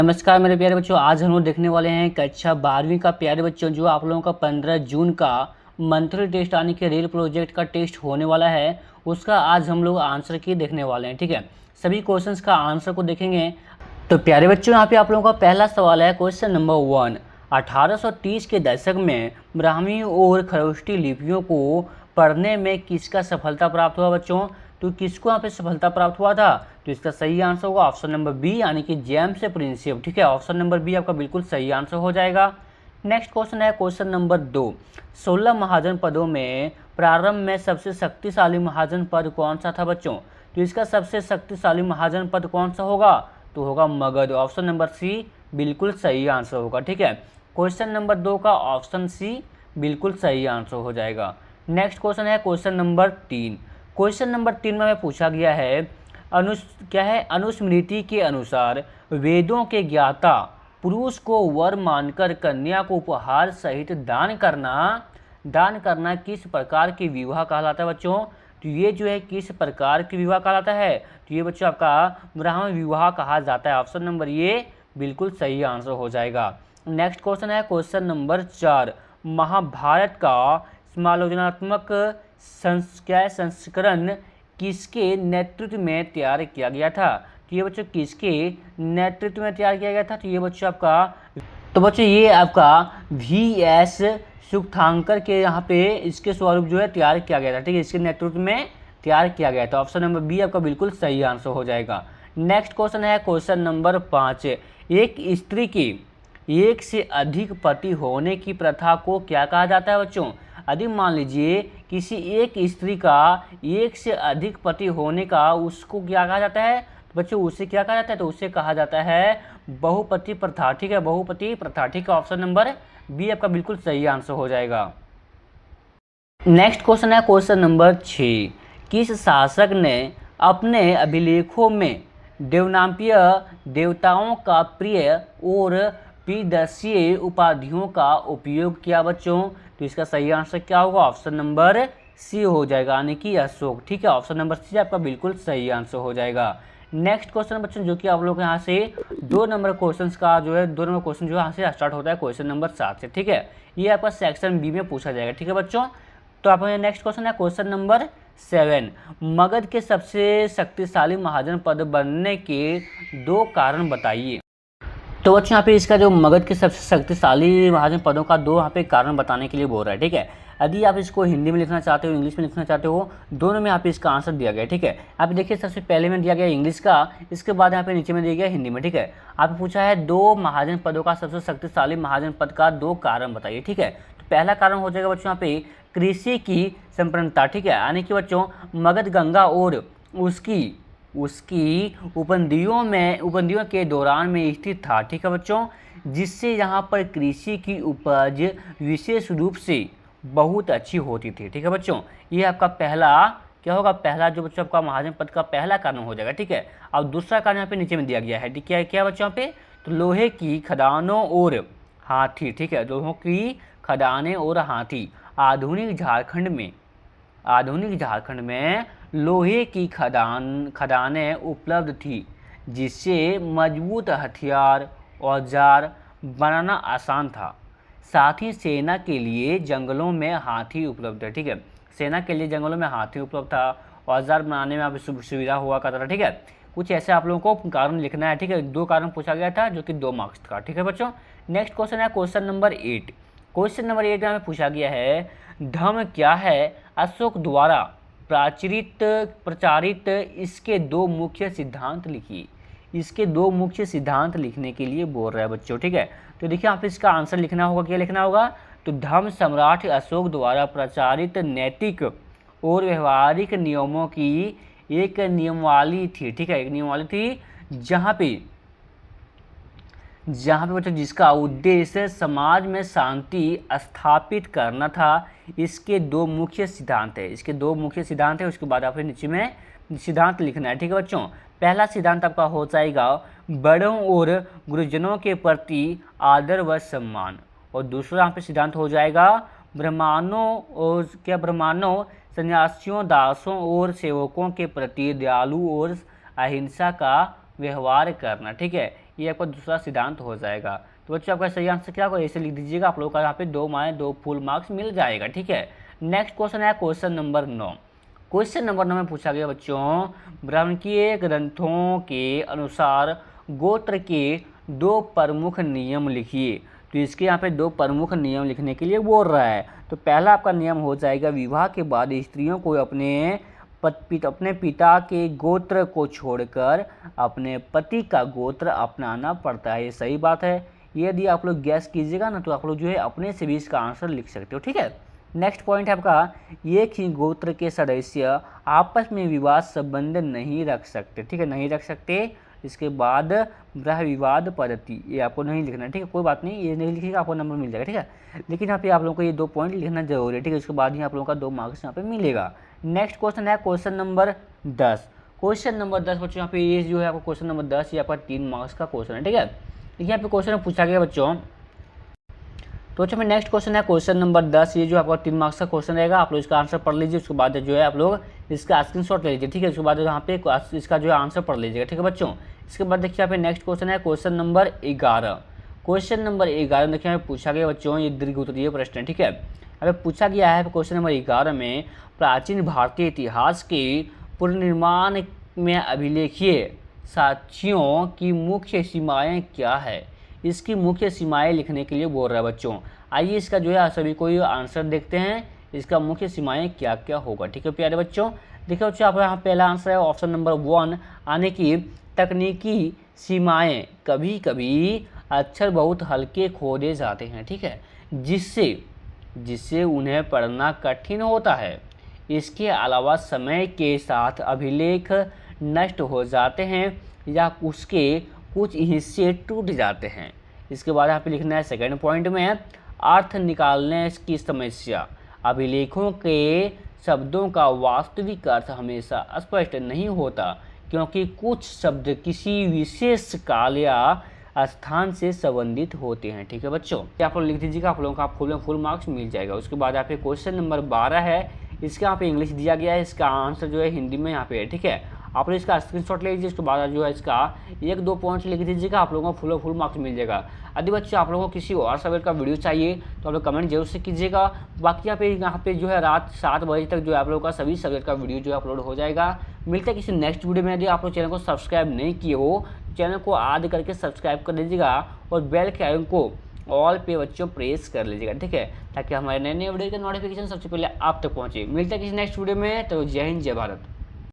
नमस्कार मेरे प्यारे बच्चों, आज हम लोग देखने वाले हैं कक्षा 12वीं का प्यारे बच्चों जो आप लोगों का 15 जून का मंथली टेस्ट यानी कि रेल प्रोजेक्ट का टेस्ट होने वाला है। उसका आज हम लोग आंसर की देखने वाले हैं। ठीक है, सभी क्वेश्चंस का आंसर को देखेंगे। तो प्यारे बच्चों यहाँ पे आप लोगों का पहला सवाल है क्वेश्चन नंबर 1। 1830 के दशक में ब्राह्मी और खरोष्टी लिपियों को पढ़ने में किसका सफलता प्राप्त हुआ बच्चों? तो किसको यहाँ पे सफलता प्राप्त हुआ था? तो इसका सही आंसर होगा ऑप्शन नंबर बी यानी कि जेम्स प्रिंसेप। ठीक है, ऑप्शन नंबर बी आपका बिल्कुल सही आंसर हो जाएगा। नेक्स्ट क्वेश्चन है क्वेश्चन नंबर 2। 16 महाजन पदों में प्रारंभ में सबसे शक्तिशाली महाजन पद कौन सा था बच्चों? तो इसका सबसे शक्तिशाली महाजन पद कौन सा होगा? तो होगा मगध। ऑप्शन नंबर सी बिल्कुल सही आंसर होगा। ठीक है, क्वेश्चन नंबर 2 का ऑप्शन सी बिल्कुल सही आंसर हो जाएगा। नेक्स्ट क्वेश्चन है क्वेश्चन नंबर 3। क्वेश्चन नंबर 3 में पूछा गया है अनुस्मृति के अनुसार वेदों के ज्ञाता पुरुष को वर मानकर कन्या को उपहार सहित दान करना किस प्रकार की विवाह कहलाता है बच्चों? तो ये जो है किस प्रकार की विवाह कहलाता है? तो ये बच्चों आपका ब्राह्मण विवाह कहा जाता है। ऑप्शन नंबर ये बिल्कुल सही आंसर हो जाएगा। नेक्स्ट क्वेश्चन है क्वेश्चन नंबर 4। महाभारत का समालोचनात्मक संस्करण किसके नेतृत्व में तैयार किया गया था? तो ये बच्चों किसके नेतृत्व में तैयार किया गया था? तो ये बच्चों ये आपका V.S. सुक्थांकर के यहाँ पे इसके स्वरूप जो है तैयार किया गया था। ठीक है, इसके नेतृत्व में तैयार किया गया था। ऑप्शन नंबर बी आपका बिल्कुल सही आंसर हो जाएगा। नेक्स्ट क्वेश्चन है क्वेश्चन नंबर 5। एक स्त्री की एक से अधिक पति होने की प्रथा को क्या कहा जाता है बच्चों? यदि मान लीजिए किसी एक स्त्री का एक से अधिक पति होने का उसको क्या कहा जाता है? तो बच्चों उसे क्या कहा जाता है? तो उसे कहा जाता है बहुपति प्रथा। ठीक है, बहुपति प्रथा। ठीक है, ऑप्शन नंबर बी आपका बिल्कुल सही आंसर हो जाएगा। नेक्स्ट क्वेश्चन है क्वेश्चन नंबर 6। किस शासक ने अपने अभिलेखों में देवनाम्पीय देवताओं का प्रिय और प्रियदर्शी उपाधियों का उपयोग किया बच्चों? तो इसका सही आंसर क्या होगा? ऑप्शन नंबर सी हो जाएगा यानी कि अशोक। ठीक है, ऑप्शन नंबर सी आपका बिल्कुल सही आंसर हो जाएगा। नेक्स्ट क्वेश्चन बच्चों जो कि आप लोग यहाँ से 2 नंबर क्वेश्चन का जो है 2 नंबर क्वेश्चन जो यहाँ से स्टार्ट होता है क्वेश्चन नंबर 7 से। ठीक है, ये आपका सेक्शन बी में पूछा जाएगा। ठीक है बच्चों, तो आप नेक्स्ट क्वेश्चन है क्वेश्चन नंबर 7। मगध के सबसे शक्तिशाली महाजन पद बनने के 2 कारण बताइए। तो बच्चों यहाँ पे इसका जो मगध के सबसे शक्तिशाली महाजन पदों का 2 यहाँ पे कारण बताने के लिए बोल रहा है। ठीक है, यदि आप इसको हिंदी में लिखना चाहते हो इंग्लिश में लिखना चाहते हो, दोनों में यहाँ पे इसका आंसर दिया गया है। ठीक है, आप देखिए सबसे पहले में दिया गया इंग्लिश का, इसके बाद यहाँ पे नीचे में दिया गया हिंदी में। ठीक है, आपने पूछा है 2 महाजन पदों का सबसे शक्तिशाली महाजन पद का 2 कारण बताइए। ठीक है, तो पहला कारण हो जाएगा बच्चों यहाँ पे कृषि की संप्रभुता। ठीक है, यानी कि बच्चों मगध गंगा और उसकी उपनदियों के दौरान में स्थित था। ठीक है बच्चों, जिससे यहाँ पर कृषि की उपज विशेष रूप से बहुत अच्छी होती थी। ठीक है बच्चों, ये आपका पहला क्या होगा? पहला जो बच्चों आपका महाजन पद का पहला कारण हो जाएगा। ठीक है, अब दूसरा कारण यहाँ पे नीचे में दिया गया है। क्या है क्या बच्चों यहाँ पे? तो लोहे की खदानों और हाथी। ठीक है, लोहों की खदानें और हाथी आधुनिक झारखंड में लोहे की खदानें उपलब्ध थी, जिससे मजबूत हथियार औजार बनाना आसान था। साथ ही सेना के लिए जंगलों में हाथी उपलब्ध है। ठीक है, सेना के लिए जंगलों में हाथी उपलब्ध था, औजार बनाने में आप सुविधा हुआ करता था। ठीक है, कुछ ऐसे आप लोगों को कारण लिखना है। ठीक है, 2 कारण पूछा गया था जो कि 2 मार्क्स का। ठीक है बच्चों, नेक्स्ट क्वेश्चन है क्वेश्चन नंबर 8। क्वेश्चन नंबर 8 में हमें पूछा गया है धम्म क्या है? अशोक द्वारा प्रचारित इसके 2 मुख्य सिद्धांत लिखिए। इसके 2 मुख्य सिद्धांत लिखने के लिए बोल रहा है बच्चों। ठीक है, तो देखिए आप इसका आंसर लिखना होगा। क्या लिखना होगा? तो धम्म सम्राट अशोक द्वारा प्रचारित नैतिक और व्यवहारिक नियमों की एक नियमावली थी। ठीक है, एक नियमावली थी जहाँ पे बच्चों जिसका उद्देश्य समाज में शांति स्थापित करना था। इसके 2 मुख्य सिद्धांत है। उसके बाद आप नीचे में सिद्धांत लिखना है। ठीक है बच्चों, पहला सिद्धांत आपका हो जाएगा बड़ों और गुरुजनों के प्रति आदर व सम्मान, और दूसरा यहाँ पे सिद्धांत हो जाएगा ब्राह्मणों सन्यासियों दासों और सेवकों के प्रति दयालु और अहिंसा का व्यवहार करना। ठीक है, ये आपका दूसरा सिद्धांत हो जाएगा। तो बच्चों आपका सही आंसर क्या होगा, ऐसे लिख दीजिएगा, आप लोगों का यहाँ पे 2 माने 2 फुल मार्क्स मिल जाएगा। ठीक है, नेक्स्ट क्वेश्चन है क्वेश्चन नंबर 9। क्वेश्चन नंबर 9 में पूछा गया बच्चों, ब्राह्मणीय ग्रंथों के अनुसार गोत्र के 2 प्रमुख नियम लिखिए। तो इसके यहाँ पे 2 प्रमुख नियम लिखने के लिए बोल रहा है। तो पहला आपका नियम हो जाएगा, विवाह के बाद स्त्रियों को अपने पिता के गोत्र को छोड़कर अपने पति का गोत्र अपनाना पड़ता है। ये सही बात है। यदि आप लोग गैस कीजिएगा ना तो आप लोग जो है अपने से भी इसका आंसर लिख सकते हो। ठीक है, नेक्स्ट पॉइंट है आपका, एक ही गोत्र के सदस्य आपस में विवाह संबंध नहीं रख सकते। ठीक है, नहीं रख सकते। इसके बाद ग्रह विवाद पद्धति, ये आपको नहीं लिखना। ठीक है, कोई बात नहीं, ये नहीं लिखिएगा, आपको नंबर मिल जाएगा। ठीक है, लेकिन यहाँ पे आप लोगों को ये 2 पॉइंट लिखना जरूरी है। ठीक है, उसके बाद ही आप लोगों का 2 मार्क्स यहाँ पे मिलेगा। नेक्स्ट क्वेश्चन है क्वेश्चन नंबर 10। क्वेश्चन नंबर 10 बच्चों, यहाँ पे ये जो है आपको क्वेश्चन नंबर 10 ये आपका 3 मार्क्स का क्वेश्चन है। ठीक है, देखिए यहाँ पे क्वेश्चन पूछा गया बच्चों, तो अच्छा, नेक्स्ट क्वेश्चन है क्वेश्चन नंबर 10। ये जो आपका 3 मार्क्स का क्वेश्चन रहेगा, आप लोग इसका आंसर पढ़ लीजिए। उसके बाद जो है आप लोग इसका स्क्रीनशॉट ले लीजिए। ठीक है, उसके बाद यहाँ पे इसका जो है आंसर पढ़ लीजिएगा। ठीक है बच्चों, इसके बाद देखिए यहाँ पे नेक्स्ट क्वेश्चन है क्वेश्चन नंबर 11। क्वेश्चन नंबर 11 देखिए यहाँ पे पूछा गया बच्चों, ये दीर्घ उत्तरीय प्रश्न है। ठीक है, यहाँ पे पूछा गया है क्वेश्चन नंबर 11 में, प्राचीन भारतीय इतिहास के पुनर्निर्माण में अभिलेखीय साक्ष्यों की मुख्य सीमाएँ क्या है। इसकी मुख्य सीमाएं लिखने के लिए बोल रहा है बच्चों। आइए इसका जो है सभी कोई आंसर देखते हैं, इसका मुख्य सीमाएं क्या क्या होगा। ठीक है प्यारे बच्चों, देखिए बच्चों आप यहाँ पहला आंसर है ऑप्शन नंबर 1, आने की तकनीकी सीमाएं। कभी कभी अक्षर बहुत हल्के खोदे जाते हैं। ठीक है, जिससे उन्हें पढ़ना कठिन होता है। इसके अलावा समय के साथ अभिलेख नष्ट हो जाते हैं या उसके कुछ हिस्से टूट जाते हैं। इसके बाद यहाँ पे लिखना है सेकंड पॉइंट में, अर्थ निकालने की समस्या। अभिलेखों के शब्दों का वास्तविक अर्थ हमेशा स्पष्ट नहीं होता, क्योंकि कुछ शब्द किसी विशेष काल या स्थान से संबंधित होते हैं। ठीक है बच्चों, आप लोग लिख दीजिएगा, आप लोगों का फुल मार्क्स मिल जाएगा। उसके बाद यहाँ पे क्वेश्चन नंबर 12 है, इसका यहाँ पे इंग्लिश दिया गया है, इसका आंसर जो है हिंदी में यहाँ पे है। ठीक है, आप लोग इसका स्क्रीनशॉट ले लीजिए। उसके बाद जो है इसका 1-2 पॉइंट लिख दीजिएगा, आप लोगों को फुल मार्क्स मिल जाएगा। यदि बच्चे आप लोगों को किसी और सब्जेक्ट का वीडियो चाहिए तो आप लोग कमेंट जरूर से कीजिएगा। बाकी यहाँ पे जो है रात 7 बजे तक जो है आप लोगों का सभी सब्जेक्ट का वीडियो जो है अपलोड हो जाएगा। मिलता है किसी नेक्स्ट वीडियो में। यदि आप लोग चैनल को सब्सक्राइब नहीं किए हो, चैनल को आद करके सब्सक्राइब कर लीजिएगा और बेल के आइकन को ऑल पे बच्चों प्रेस कर लीजिएगा। ठीक है, ताकि हमारे नए वीडियो का नोटिफिकेशन सबसे पहले आप तक पहुँचे। मिलता है किसी नेक्स्ट वीडियो में, तो जय हिंद जय भारत।